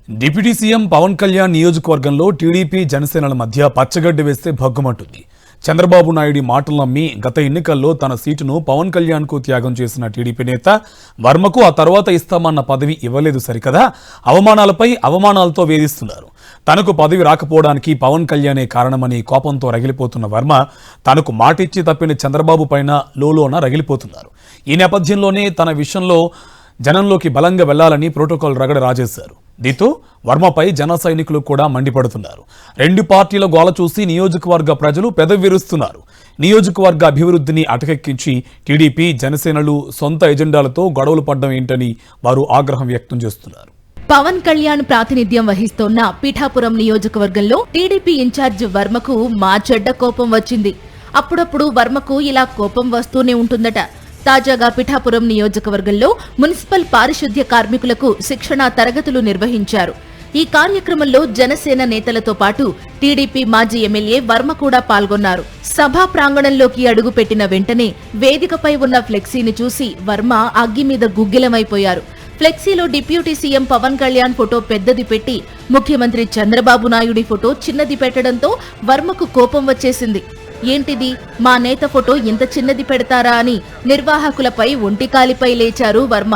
Deputy CM Pavan Kalyan నియోజకవర్గంలో TDP జనసేనల మధ్య పచ్చగడ్డి వేస్తే భగ్గుమంటుంది. చంద్రబాబు నాయుడి మాటలు నమ్మి గత ఎన్నికల్లో తన సీటును పవన్ కళ్యాణ్కు త్యాగం చేసిన టీడీపీ నేత వర్మకు ఆ తర్వాత ఇస్తామన్న పదవి ఇవ్వలేదు సరికదా, అవమానాలపై అవమానాలతో వేధిస్తున్నారు. తనకు పదవి రాకపోవడానికి పవన్ కళ్యాణే కారణమని కోపంతో రగిలిపోతున్న వర్మ తనకు మాటిచ్చి తప్పిన చంద్రబాబు పైన లోలోన రగిలిపోతున్నారు. ఈ నేపథ్యంలోనే తన విషయంలో జనంలోకి బలంగా వెళ్లాలని ప్రోటోకాల్ రగడ రాజేశారు. దీంతో వర్మపై జన సైనికులు కూడా మండిపడుతున్నారు. రెండు పార్టీల గోల చూసి నియోజకవర్గ ప్రజలు పెదవి విరుస్తున్నారు. నియోజకవర్గ అభివృద్ధిని అటకెక్కించి టీడీపీ జనసేనలు సొంత ఎజెండాలతో గొడవలు పడ్డం ఏంటని వారు ఆగ్రహం వ్యక్తం చేస్తున్నారు. పవన్ కళ్యాణ్ ప్రాతినిధ్యం వహిస్తోన్న పిఠాపురం నియోజకవర్గంలో టీడీపీ ఇన్ఛార్జ్ వర్మకు మా చెడ్డ కోపం వచ్చింది. అప్పుడప్పుడు వర్మకు ఇలా కోపం వస్తూనే ఉంటుందట. తాజాగా పిఠాపురం నియోజకవర్గంలో మున్సిపల్ పారిశుద్ధ్య కార్మికులకు శిక్షణా తరగతులు నిర్వహించారు. ఈ కార్యక్రమంలో జనసేన నేతలతో పాటు టీడీపీ మాజీ ఎమ్మెల్యే వర్మ కూడా పాల్గొన్నారు. సభా ప్రాంగణంలోకి అడుగుపెట్టిన వెంటనే వేదికపై ఉన్న ఫ్లెక్సీని చూసి వర్మ అగ్గి మీద గుగ్గిలమైపోయారు. ఫ్లెక్సీలో deputy CM Pavan Kalyan photo పెద్దది పెట్టి ముఖ్యమంత్రి చంద్రబాబు నాయుడి ఫోటో చిన్నది పెట్టడంతో వర్మకు కోపం వచ్చేసింది. ఏంటిది, మా నేత ఫోటో ఇంత చిన్నది పెడతారా అని నిర్వాహకులపై ఒంటికాలిపై లేచారు వర్మ.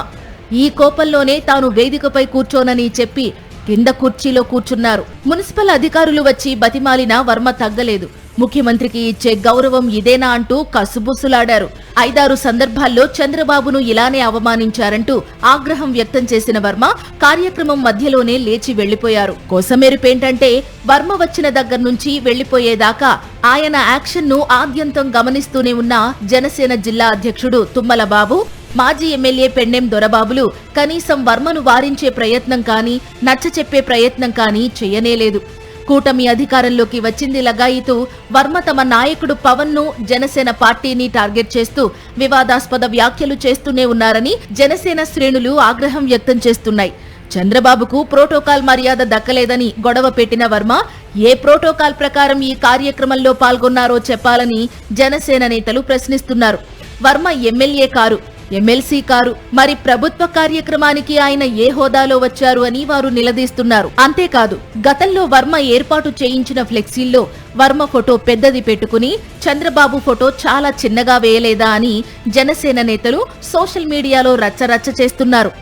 ఈ కోపంలోనే తాను వేదికపై కూర్చోనని చెప్పి కింద కుర్చీలో కూర్చున్నారు. మున్సిపల్ అధికారులు వచ్చి బతిమాలినా వర్మ తగ్గలేదు. ముఖ్యమంత్రికి ఇచ్చే గౌరవం ఇదేనా అంటూ కసుబుసులాడారు. 5-6 సందర్భాల్లో చంద్రబాబును ఇలానే అవమానించారంటూ ఆగ్రహం వ్యక్తం చేసిన వర్మ కార్యక్రమం మధ్యలోనే లేచి వెళ్లిపోయారు. కోసమేరుపేంటంటే వర్మ వచ్చిన దగ్గర నుంచి వెళ్లిపోయేదాకా ఆయన యాక్షన్ ను ఆద్యంతం గమనిస్తూనే ఉన్న జనసేన జిల్లా అధ్యక్షుడు తుమ్మల బాబు, మాజీ ఎమ్మెల్యే పెన్నెం దొరబాబులు కనీసం వర్మను వారించే ప్రయత్నం కానీ నచ్చచెప్పే ప్రయత్నం కానీ చేయనేలేదు. కూటమి అధికారంలోకి వచ్చింది లగాయితూ వర్మ తమ నాయకుడు పవన్ ను జనసేన పార్టీని టార్గెట్ చేస్తూ వివాదాస్పద వ్యాఖ్యలు చేస్తూనే ఉన్నారని జనసేన శ్రేణులు ఆగ్రహం వ్యక్తం చేస్తున్నాయి. చంద్రబాబుకు ప్రోటోకాల్ మర్యాద దక్కలేదని గొడవ పెట్టిన వర్మ ఏ ప్రోటోకాల్ ప్రకారం ఈ కార్యక్రమంలో పాల్గొన్నారో చెప్పాలని జనసేన నేతలు ప్రశ్నిస్తున్నారు. Varma MLA car, MLC car, మరి ప్రభుత్వ కార్యక్రమానికి ఆయన ఏ హోదాలో వచ్చారు అని వారు నిలదీస్తున్నారు. అంతేకాదు, గతంలో వర్మ ఏర్పాటు చేయించిన ఫ్లెక్సీల్లో వర్మ ఫోటో పెద్దది పెట్టుకుని చంద్రబాబు ఫోటో చాలా చిన్నగా వేయలేదా అని జనసేన నేతలు సోషల్ మీడియాలో రచ్చరచ్చ చేస్తున్నారు.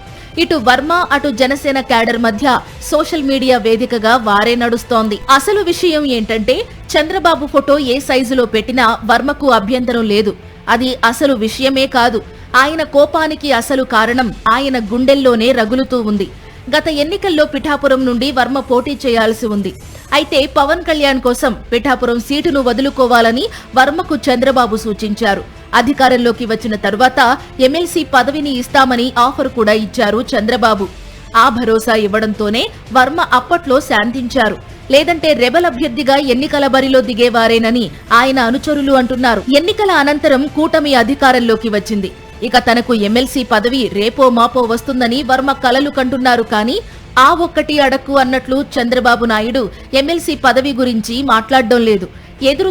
ఇటు వర్మ అటు జనసేన క్యాడర్ మధ్య సోషల్ మీడియా వేదికగా వారే నడుస్తోంది. అసలు విషయం ఏంటంటే చంద్రబాబు ఫోటో ఏ సైజులో పెట్టినా వర్మకు అభ్యంతరం లేదు. అది అసలు విషయమే కాదు. ఆయన కోపానికి అసలు కారణం ఆయన గుండెల్లోనే రగులుతూ ఉంది. గత ఎన్నికల్లో పిఠాపురం నుండి వర్మ పోటీ చేయాల్సి ఉంది. అయితే పవన్ కళ్యాణ్ కోసం పిఠాపురం సీటును వదులుకోవాలని వర్మకు చంద్రబాబు సూచించారు. అధికారంలోకి వచ్చిన తరువాత ఎమ్మెల్సీ పదవిని ఇస్తామని ఆఫర్ కూడా ఇచ్చారు చంద్రబాబు. ఆ భరోసా ఇవ్వడంతోనే వర్మ అప్పట్లో శాంతించారు. లేదంటే రెబల్ అభ్యర్థిగా ఎన్నికల బరిలో దిగేవారేనని ఆయన అనుచరులు అంటున్నారు. ఎన్నికల అనంతరం కూటమి అధికారంలోకి వచ్చింది. ఇక తనకు ఎమ్మెల్సీ పదవి రేపో మాపో వస్తుందని వర్మ కలలు కంటున్నారు. కానీ ఆ ఒక్కటి అడక్కు అన్నట్లు చంద్రబాబు నాయుడు ఎమ్మెల్సీ పదవి గురించి మాట్లాడడం లేదు. ఎదురు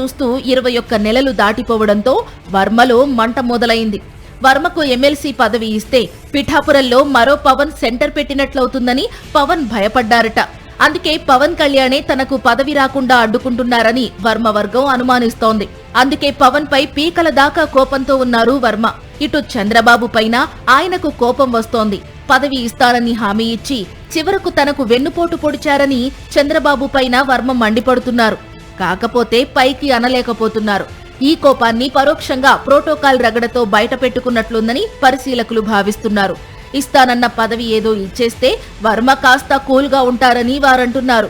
చూస్తూ 21 నెలలు దాటిపోవడంతో వర్మలో మంట మొదలైంది. వర్మకు ఎమ్మెల్సీ పదవి ఇస్తే పిఠాపురంలో మరో పవన్ సెంటర్ పెట్టినట్లవుతుందని పవన్ భయపడ్డారట. అందుకే పవన్ కళ్యాణే తనకు పదవి రాకుండా అడ్డుకుంటున్నారని వర్మ వర్గం అనుమానిస్తోంది. అందుకే పవన్ పై పీకల దాకా కోపంతో ఉన్నారు వర్మ. ఇటు చంద్రబాబు పైన ఆయనకు కోపం వస్తోంది. పదవి ఇస్తారని హామీ ఇచ్చి చివరకు తనకు వెన్నుపోటు పొడిచారని చంద్రబాబు పైన వర్మ మండిపడుతున్నారు. కాకపోతే పైకి అనలేకపోతున్నారు. ఈ కోపాన్ని పరోక్షంగా ప్రోటోకాల్ రగడతో బయటపెట్టుకున్నట్లుందని పరిశీలకులు భావిస్తున్నారు. ఇస్తానన్న పదవి ఏదో ఇచ్చేస్తే వర్మ కాస్త కూల్గా ఉంటారని వారంటున్నారు.